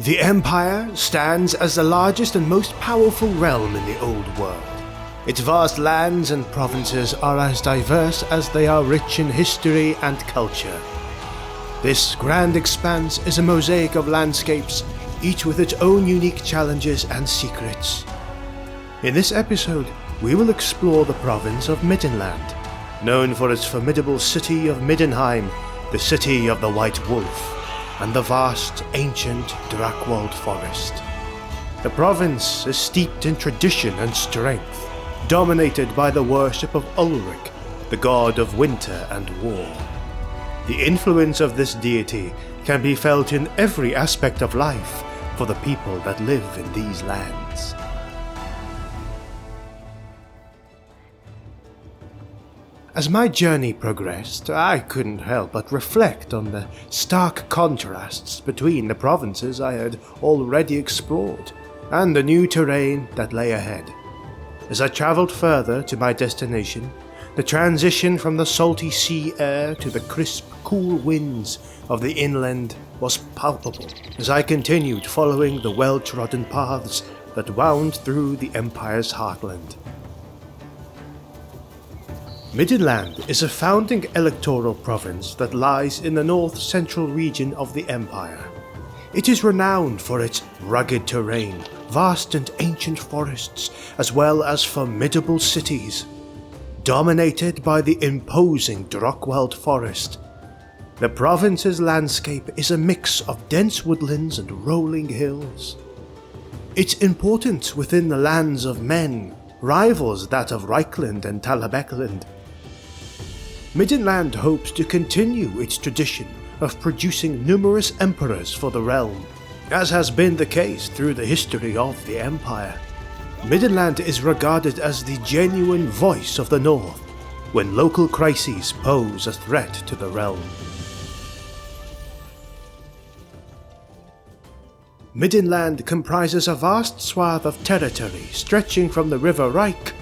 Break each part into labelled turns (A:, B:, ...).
A: The Empire stands as the largest and most powerful realm in the Old World. Its vast lands and provinces are as diverse as they are rich in history and culture. This grand expanse is a mosaic of landscapes, each with its own unique challenges and secrets. In this episode, we will explore the province of Middenland, known for its formidable city of Middenheim, the city of the White Wolf, and the vast, ancient Drakwald Forest. The province is steeped in tradition and strength, dominated by the worship of Ulric, the god of winter and war. The influence of this deity can be felt in every aspect of life for the people that live in these lands. As my journey progressed, I couldn't help but reflect on the stark contrasts between the provinces I had already explored and the new terrain that lay ahead. As I travelled further to my destination, the transition from the salty sea air to the crisp, cool winds of the inland was palpable as I continued following the well-trodden paths that wound through the Empire's heartland. Middenland is a founding electoral province that lies in the north-central region of the Empire. It is renowned for its rugged terrain, vast and ancient forests, as well as formidable cities. Dominated by the imposing Drakwald Forest, the province's landscape is a mix of dense woodlands and rolling hills. Its importance within the lands of men rivals that of Reichland and Beastmen. Middenland hopes to continue its tradition of producing numerous emperors for the realm, as has been the case through the history of the Empire. Middenland is regarded as the genuine voice of the North when local crises pose a threat to the realm. Middenland comprises a vast swath of territory stretching from the River Reich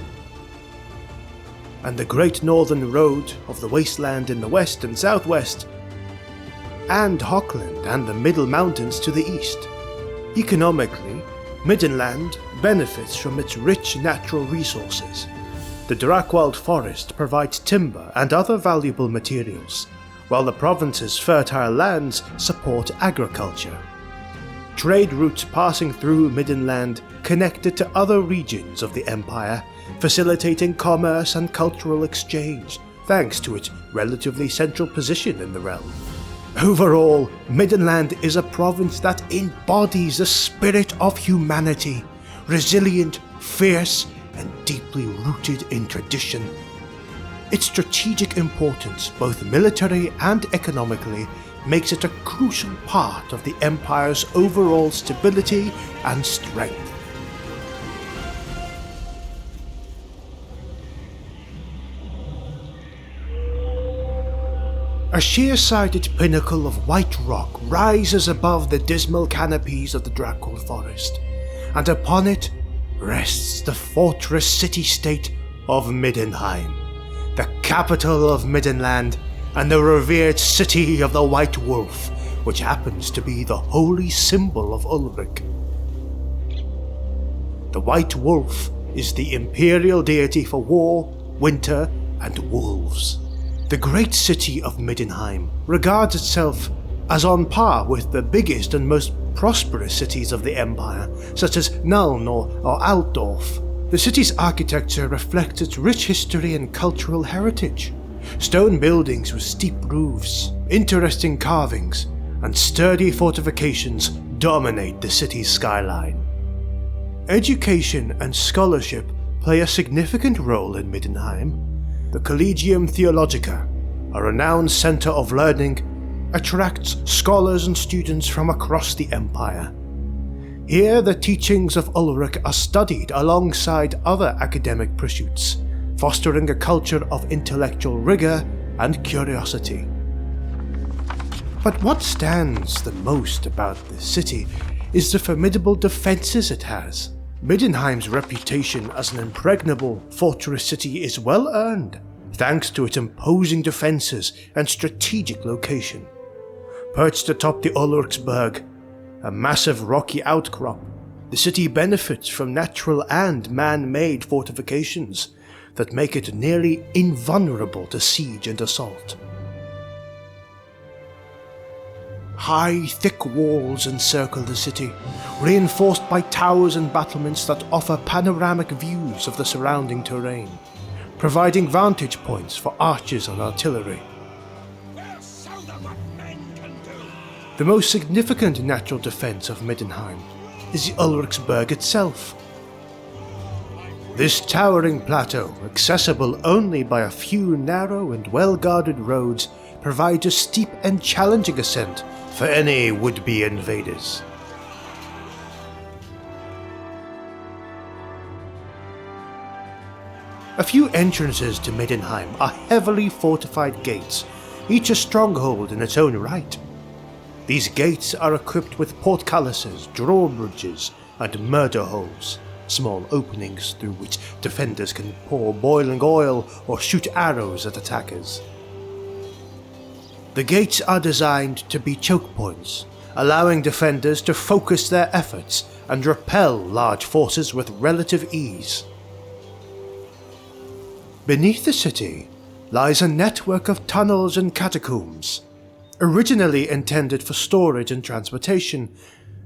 A: and the Great Northern Road of the wasteland in the west and southwest, and Hochland and the Middle Mountains to the east. Economically, Middenland benefits from its rich natural resources. The Drakwald Forest provides timber and other valuable materials, while the province's fertile lands support agriculture. Trade routes passing through Middenland connected to other regions of the Empire, facilitating commerce and cultural exchange, thanks to its relatively central position in the realm. Overall, Middenland is a province that embodies the spirit of humanity, resilient, fierce, and deeply rooted in tradition. Its strategic importance, both military and economically, makes it a crucial part of the Empire's overall stability and strength. A sheer-sided pinnacle of white rock rises above the dismal canopies of the Drakwald Forest, and upon it rests the fortress city-state of Middenheim, the capital of Middenland and the revered city of the White Wolf, which happens to be the holy symbol of Ulric. The White Wolf is the imperial deity for war, winter, and wolves. The great city of Middenheim regards itself as on par with the biggest and most prosperous cities of the Empire, such as Nuln or Altdorf. The city's architecture reflects its rich history and cultural heritage. Stone buildings with steep roofs, interesting carvings, and sturdy fortifications dominate the city's skyline. Education and scholarship play a significant role in Middenheim. The Collegium Theologica, a renowned center of learning, attracts scholars and students from across the Empire. Here, the teachings of Ulric are studied alongside other academic pursuits, fostering a culture of intellectual rigor and curiosity. But what stands the most about this city is the formidable defenses it has. Middenheim's reputation as an impregnable fortress city is well earned, thanks to its imposing defenses and strategic location. Perched atop the Ulricsberg, a massive rocky outcrop, the city benefits from natural and man-made fortifications that make it nearly invulnerable to siege and assault. High, thick walls encircle the city, reinforced by towers and battlements that offer panoramic views of the surrounding terrain, providing vantage points for archers and artillery. The most significant natural defense of Middenheim is the Ulricsburg itself. This towering plateau, accessible only by a few narrow and well-guarded roads, provides a steep and challenging ascent for any would-be invaders. A few entrances to Middenheim are heavily fortified gates, each a stronghold in its own right. These gates are equipped with portcullises, drawbridges, and murder holes, small openings through which defenders can pour boiling oil or shoot arrows at attackers. The gates are designed to be choke points, allowing defenders to focus their efforts and repel large forces with relative ease. Beneath the city lies a network of tunnels and catacombs. Originally intended for storage and transportation,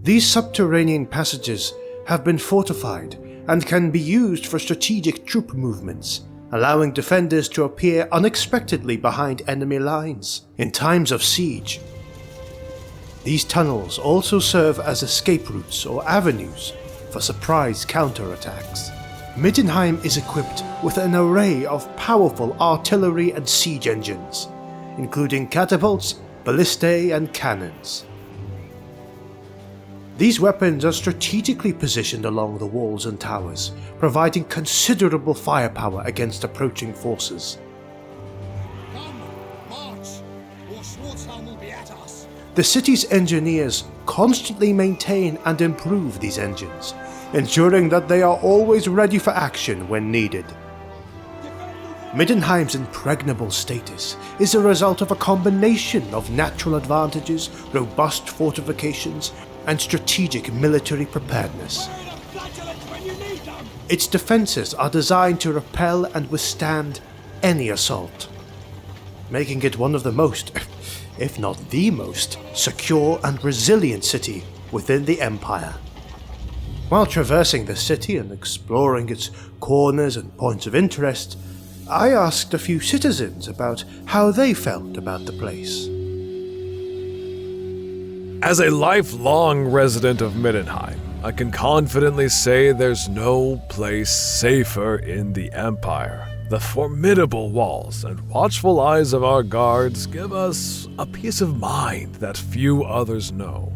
A: these subterranean passages have been fortified and can be used for strategic troop movements, allowing defenders to appear unexpectedly behind enemy lines in times of siege. These tunnels also serve as escape routes or avenues for surprise counterattacks. Middenheim is equipped with an array of powerful artillery and siege engines, including catapults, ballistae, and cannons. These weapons are strategically positioned along the walls and towers, providing considerable firepower against approaching forces.
B: Come, march, or Schwarzhelm will be at us.
A: The city's engineers constantly maintain and improve these engines, ensuring that they are always ready for action when needed. Middenheim's impregnable status is a result of a combination of natural advantages, robust fortifications, and strategic military preparedness. Its defenses are designed to repel and withstand any assault, making it one of the most, if not the most, secure and resilient city within the Empire. While traversing the city and exploring its corners and points of interest, I asked a few citizens about how they felt about the place.
C: As a lifelong resident of Middenheim, I can confidently say there's no place safer in the Empire. The formidable walls and watchful eyes of our guards give us a peace of mind that few others know.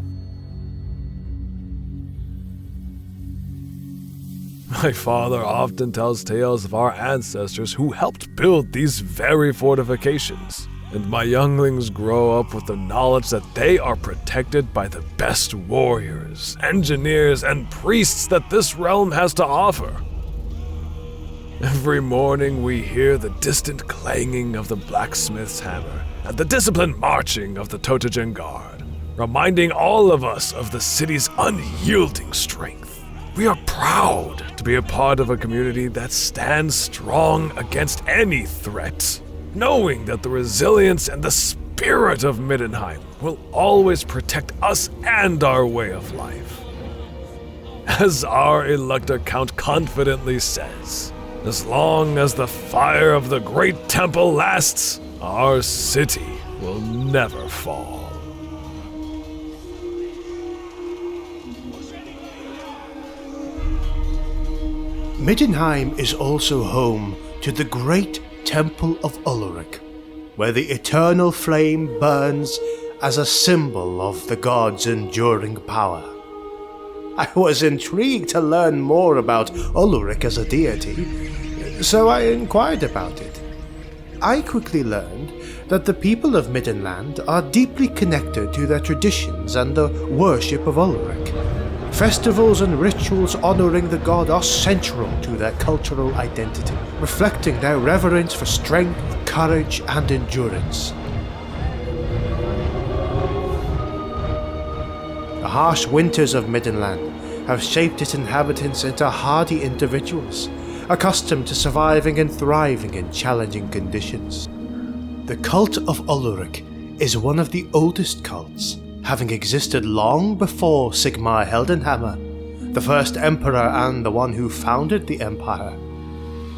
C: My father often tells tales of our ancestors who helped build these very fortifications, and my younglings grow up with the knowledge that they are protected by the best warriors, engineers, and priests that this realm has to offer. Every morning we hear the distant clanging of the blacksmith's hammer and the disciplined marching of the Totogen Guard, reminding all of us of the city's unyielding strength. We are proud to be a part of a community that stands strong against any threat, knowing that the resilience and the spirit of Middenheim will always protect us and our way of life. As our Elector Count confidently says, as long as the fire of the Great Temple lasts, our city will never fall.
A: Middenheim is also home to the Great Temple of Ulric, where the eternal flame burns as a symbol of the god's enduring power. I was intrigued to learn more about Ulric as a deity, so I inquired about it. I quickly learned that the people of Middenland are deeply connected to their traditions and the worship of Ulric. Festivals and rituals honoring the god are central to their cultural identity, reflecting their reverence for strength, courage, and endurance. A harsh winters of Middenland have shaped its inhabitants into hardy individuals, accustomed to surviving and thriving in challenging conditions. The cult of Ulric is one of the oldest cults, having existed long before Sigmar Heldenhammer, the first emperor and the one who founded the empire.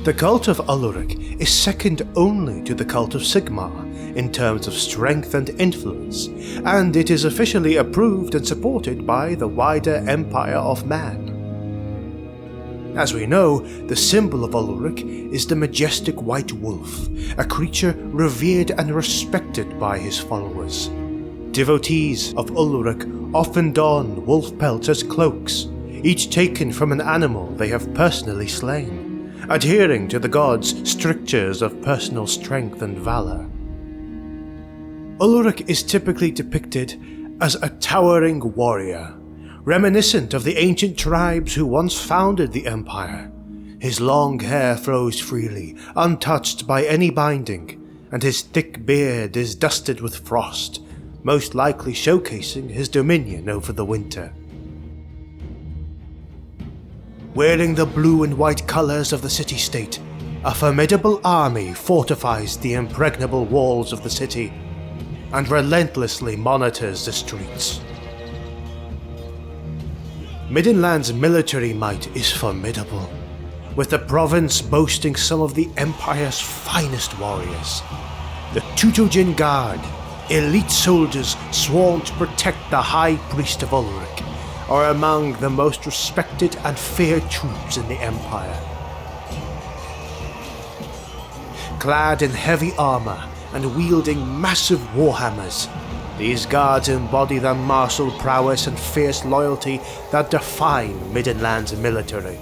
A: The cult of Ulric is second only to the cult of Sigmar in terms of strength and influence, and it is officially approved and supported by the wider Empire of Man. As we know, the symbol of Ulric is the majestic white wolf, a creature revered and respected by his followers. Devotees of Ulric often don wolf pelts as cloaks, each taken from an animal they have personally slain, adhering to the god's strictures of personal strength and valor. Ulric is typically depicted as a towering warrior, reminiscent of the ancient tribes who once founded the empire. His long hair flows freely, untouched by any binding, and his thick beard is dusted with frost, most likely showcasing his dominion over the winter. Wearing the blue and white colours of the city-state, a formidable army fortifies the impregnable walls of the city and relentlessly monitors the streets. Middenland's military might is formidable, with the province boasting some of the Empire's finest warriors. The Teutonian Guard, elite soldiers sworn to protect the High Priest of Ulric, are among the most respected and feared troops in the Empire. Clad in heavy armor and wielding massive warhammers, these guards embody the martial prowess and fierce loyalty that define Middenland's military.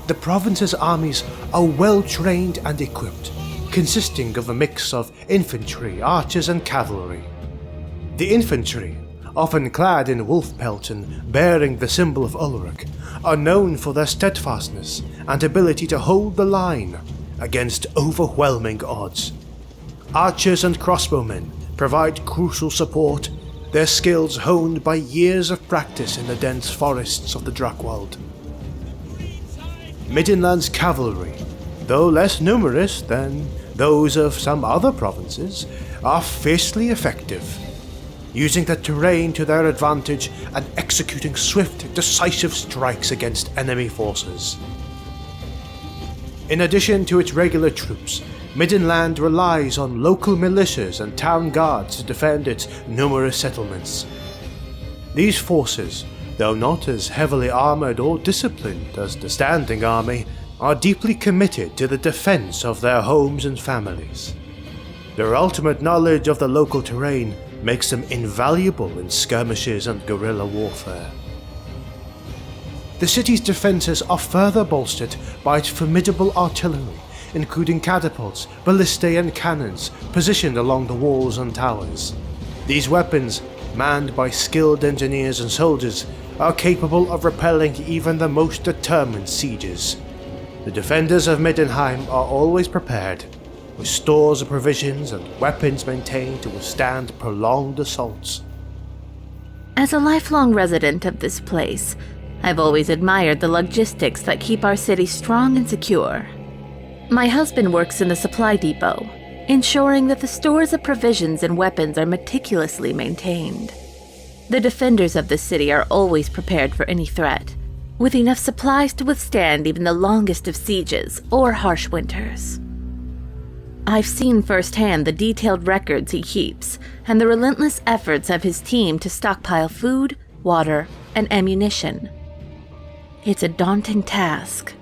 A: The province's armies are well trained and equipped, consisting of a mix of infantry, archers and cavalry. The infantry, often clad in wolf pelt and bearing the symbol of Ulric, are known for their steadfastness and ability to hold the line against overwhelming odds. Archers and crossbowmen provide crucial support, their skills honed by years of practice in the dense forests of the Drakwald. Middenland's cavalry, though less numerous than those of some other provinces, are fiercely effective, using the terrain to their advantage and executing swift, decisive strikes against enemy forces. In addition to its regular troops, Middenland relies on local militias and town guards to defend its numerous settlements. These forces, though not as heavily armoured or disciplined as the standing army, are deeply committed to the defence of their homes and families. Their ultimate knowledge of the local terrain makes them invaluable in skirmishes and guerrilla warfare. The city's defences are further bolstered by its formidable artillery, including catapults, ballistae and cannons positioned along the walls and towers. These weapons, manned by skilled engineers and soldiers, are capable of repelling even the most determined sieges. The defenders of Middenheim are always prepared, with stores of provisions and weapons maintained to withstand prolonged assaults.
D: As a lifelong resident of this place, I've always admired the logistics that keep our city strong and secure. My husband works in the supply depot, ensuring that the stores of provisions and weapons are meticulously maintained. The defenders of the city are always prepared for any threat, with enough supplies to withstand even the longest of sieges or harsh winters. I've seen firsthand the detailed records he keeps and the relentless efforts of his team to stockpile food, water, and ammunition. It's a daunting task,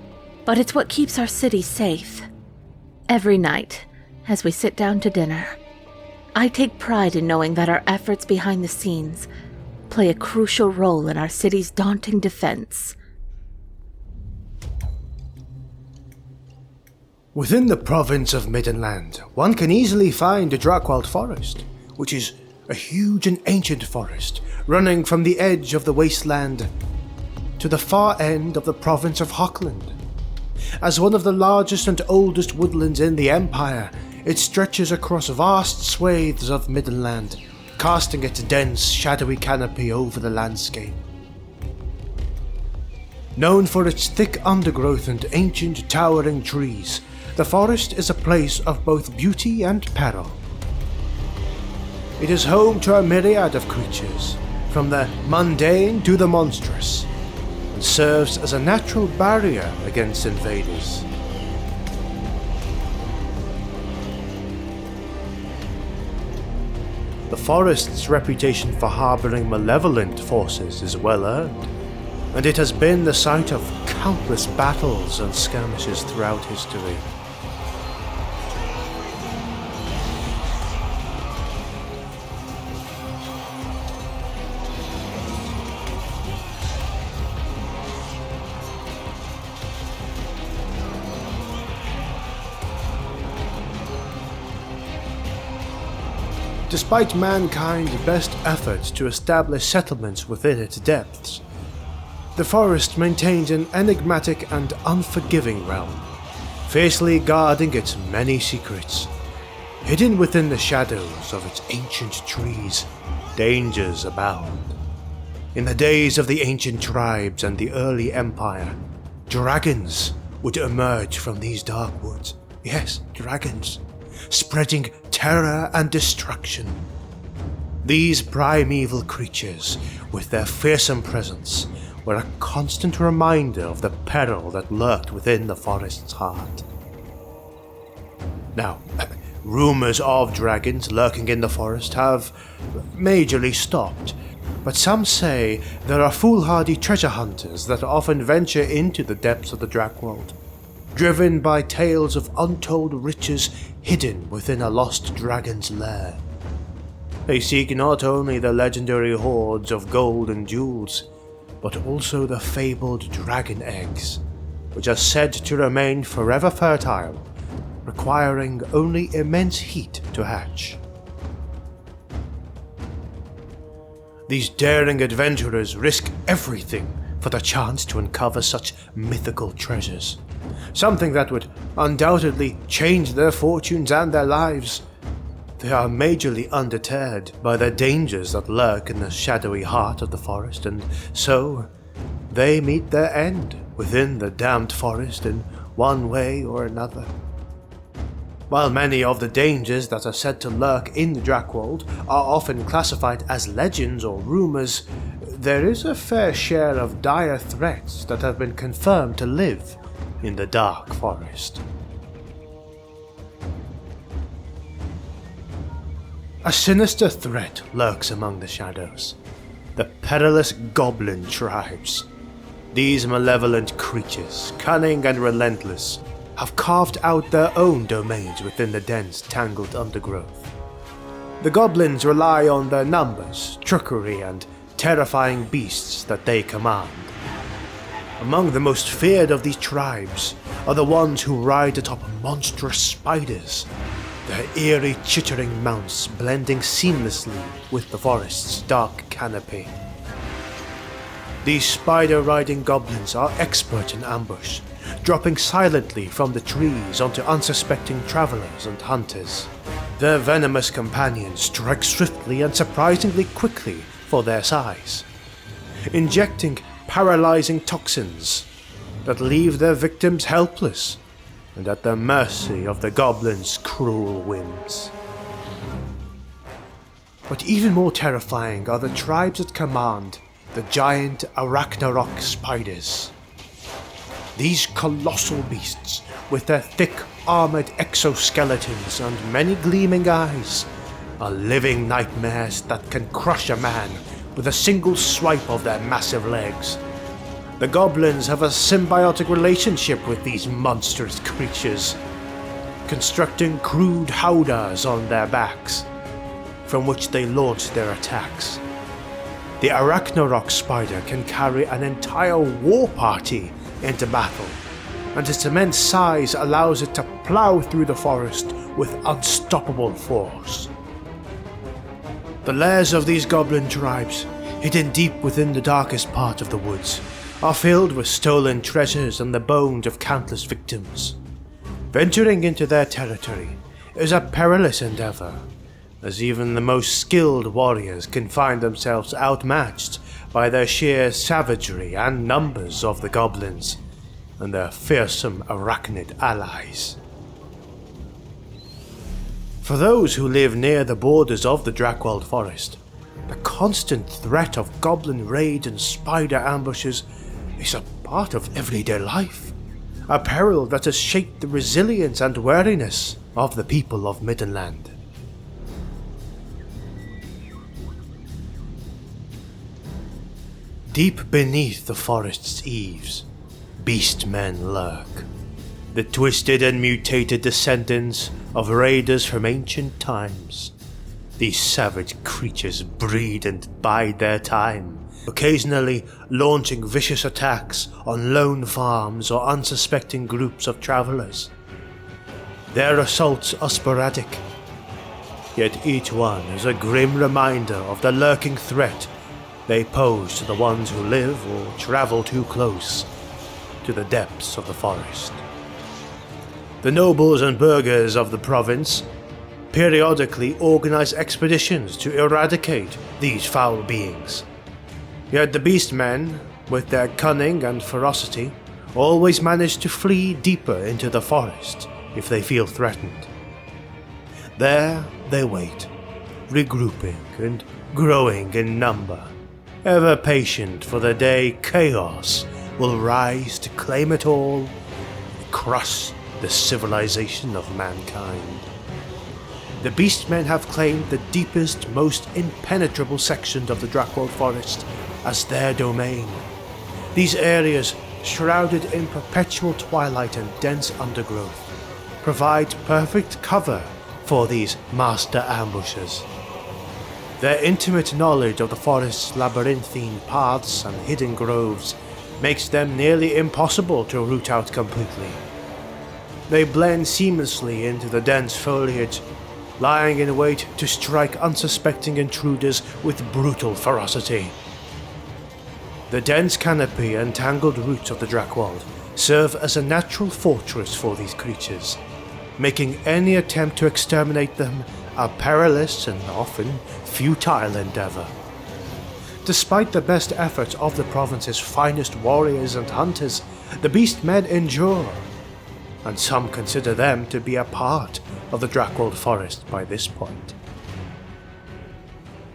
D: but it's what keeps our city safe. Every night, as we sit down to dinner, I take pride in knowing that our efforts behind the scenes play a crucial role in our city's daunting defense.
A: Within the province of Middenland, one can easily find the Drakwald Forest, which is a huge and ancient forest running from the edge of the wasteland to the far end of the province of Hochland. As one of the largest and oldest woodlands in the Empire, it stretches across vast swathes of Middenland, casting its dense, shadowy canopy over the landscape. Known for its thick undergrowth and ancient towering trees, the forest is a place of both beauty and peril. It is home to a myriad of creatures, from the mundane to the monstrous, and serves as a natural barrier against invaders. The forest's reputation for harboring malevolent forces is well earned, and it has been the site of countless battles and skirmishes throughout history. Despite mankind's best efforts to establish settlements within its depths, the forest maintains an enigmatic and unforgiving realm, fiercely guarding its many secrets. Hidden within the shadows of its ancient trees, dangers abound. In the days of the ancient tribes and the early empire, dragons would emerge from these dark woods. Yes, dragons, spreading terror and destruction. These primeval creatures, with their fearsome presence, were a constant reminder of the peril that lurked within the forest's heart. Now, rumors of dragons lurking in the forest have majorly stopped, but some say there are foolhardy treasure hunters that often venture into the depths of the Drakwald, driven by tales of untold riches hidden within a lost dragon's lair. They seek not only the legendary hoards of gold and jewels, but also the fabled dragon eggs, which are said to remain forever fertile, requiring only immense heat to hatch. These daring adventurers risk everything for the chance to uncover such mythical treasures, something that would undoubtedly change their fortunes and their lives. They are majorly undeterred by the dangers that lurk in the shadowy heart of the forest, and so they meet their end within the damned forest in one way or another. While many of the dangers that are said to lurk in the Drakwald are often classified as legends or rumors, there is a fair share of dire threats that have been confirmed to live in the dark forest. A sinister threat lurks among the shadows: the perilous goblin tribes. These malevolent creatures, cunning and relentless, have carved out their own domains within the dense, tangled undergrowth. The goblins rely on their numbers, trickery, and terrifying beasts that they command. Among the most feared of these tribes are the ones who ride atop monstrous spiders, their eerie chittering mounts blending seamlessly with the forest's dark canopy. These spider-riding goblins are expert in ambush, dropping silently from the trees onto unsuspecting travelers and hunters. Their venomous companions strike swiftly and surprisingly quickly for their size, injecting paralyzing toxins that leave their victims helpless and at the mercy of the goblins' cruel whims. But even more terrifying are the tribes that command the giant Arachnarok spiders. These colossal beasts, with their thick armored exoskeletons and many gleaming eyes, are living nightmares that can crush a man with a single swipe of their massive legs. The goblins have a symbiotic relationship with these monstrous creatures, constructing crude howdahs on their backs, from which they launch their attacks. The Arachnarok spider can carry an entire war party into battle, and its immense size allows it to plow through the forest with unstoppable force. The lairs of these goblin tribes, hidden deep within the darkest part of the woods, are filled with stolen treasures and the bones of countless victims. Venturing into their territory is a perilous endeavor, as even the most skilled warriors can find themselves outmatched by their sheer savagery and numbers of the goblins and their fearsome arachnid allies. For those who live near the borders of the Drakwald Forest, the constant threat of goblin raids and spider ambushes is a part of everyday life, a peril that has shaped the resilience and wariness of the people of Middenland. Deep beneath the forest's eaves, Beastmen lurk, the twisted and mutated descendants of raiders from ancient times. These savage creatures breed and bide their time, occasionally launching vicious attacks on lone farms or unsuspecting groups of travelers. Their assaults are sporadic, yet each one is a grim reminder of the lurking threat they pose to the ones who live or travel too close to the depths of the forest. The nobles and burghers of the province periodically organize expeditions to eradicate these foul beings. Yet the Beastmen, with their cunning and ferocity, always manage to flee deeper into the forest if they feel threatened. There they wait, regrouping and growing in number, ever patient for the day chaos will rise to claim it all and crush the civilization of mankind. The Beastmen have claimed the deepest, most impenetrable sections of the Drakwald Forest as their domain. These areas, shrouded in perpetual twilight and dense undergrowth, provide perfect cover for these master ambushers. Their intimate knowledge of the forest's labyrinthine paths and hidden groves makes them nearly impossible to root out completely. They blend seamlessly into the dense foliage, lying in wait to strike unsuspecting intruders with brutal ferocity. The dense canopy and tangled roots of the Drakwald serve as a natural fortress for these creatures, making any attempt to exterminate them a perilous and often futile endeavor. Despite the best efforts of the province's finest warriors and hunters, the Beastmen endure, and some consider them to be a part of the Drakwald Forest by this point.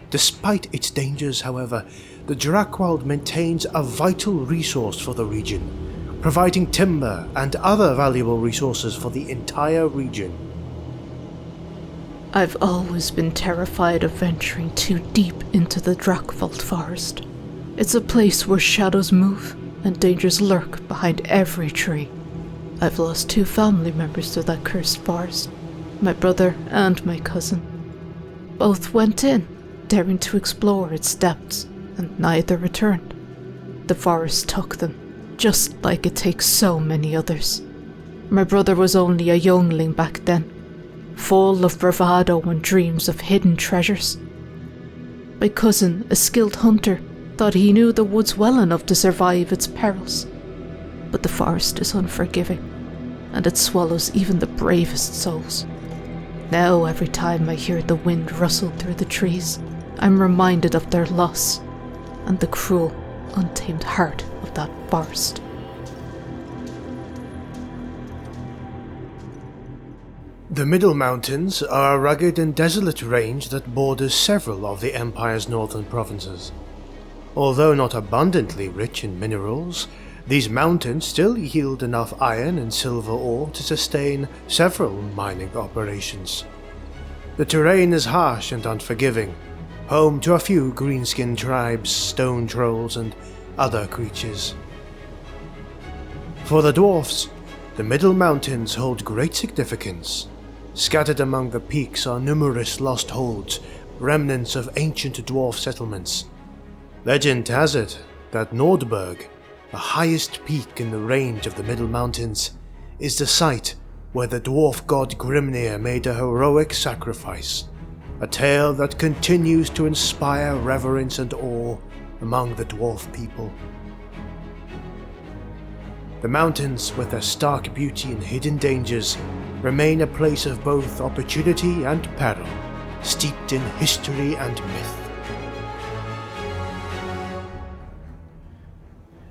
A: Despite its dangers, however, the Drakwald maintains a vital resource for the region, providing timber and other valuable resources for the entire region.
E: I've always been terrified of venturing too deep into the Drakwald Forest. It's a place where shadows move and dangers lurk behind every tree. I've lost 2 family members to that cursed forest, my brother and my cousin. Both went in, daring to explore its depths, and neither returned. The forest took them, just like it takes so many others. My brother was only a youngling back then, full of bravado and dreams of hidden treasures. My cousin, a skilled hunter, thought he knew the woods well enough to survive its perils. But the forest is unforgiving, and it swallows even the bravest souls. Now every time I hear the wind rustle through the trees, I'm reminded of their loss and the cruel, untamed heart of that forest.
A: The Middle Mountains are a rugged and desolate range that borders several of the Empire's northern provinces. Although not abundantly rich in minerals, these mountains still yield enough iron and silver ore to sustain several mining operations. The terrain is harsh and unforgiving, home to a few green-skinned tribes, stone trolls, and other creatures. For the dwarfs, the Middle Mountains hold great significance. Scattered among the peaks are numerous lost holds, remnants of ancient dwarf settlements. Legend has it that Nordberg, the highest peak in the range of the Middle Mountains, is the site where the dwarf god Grimnir made a heroic sacrifice, a tale that continues to inspire reverence and awe among the dwarf people. The mountains, with their stark beauty and hidden dangers, remain a place of both opportunity and peril, steeped in history and myth.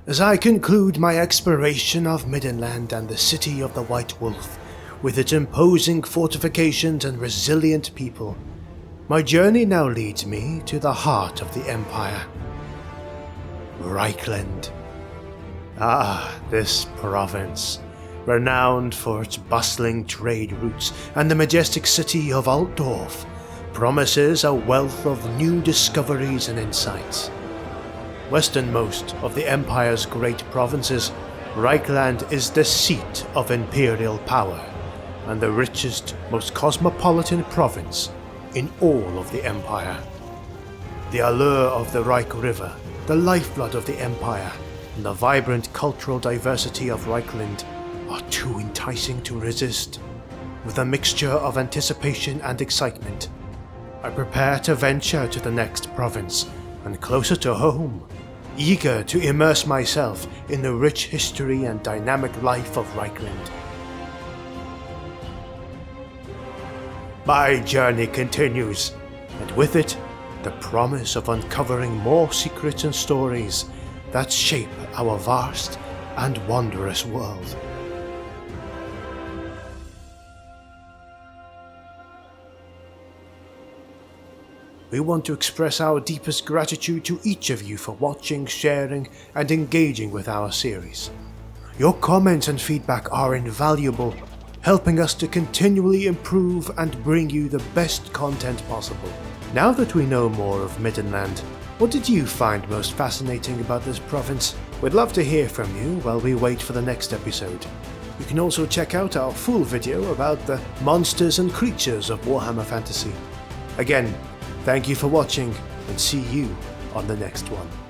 A: As I conclude my exploration of Middenland and the city of the White Wolf, with its imposing fortifications and resilient people, my journey now leads me to the heart of the Empire. Reichland. Ah, this province, renowned for its bustling trade routes and the majestic city of Altdorf, promises a wealth of new discoveries and insights. Westernmost of the Empire's great provinces, Reichland is the seat of imperial power and the richest, most cosmopolitan province in all of the Empire. The allure of the Reich River, the lifeblood of the Empire, and the vibrant cultural diversity of Reichland are too enticing to resist. With a mixture of anticipation and excitement, I prepare to venture to the next province and closer to home, eager to immerse myself in the rich history and dynamic life of Reichland. My journey continues, and with it, the promise of uncovering more secrets and stories that shape our vast and wondrous world. We want to express our deepest gratitude to each of you for watching, sharing, and engaging with our series. Your comments and feedback are invaluable, helping us to continually improve and bring you the best content possible. Now that we know more of Middenland, what did you find most fascinating about this province? We'd love to hear from you while we wait for the next episode. You can also check out our full video about the monsters and creatures of Warhammer Fantasy. Again, thank you for watching, and see you on the next one.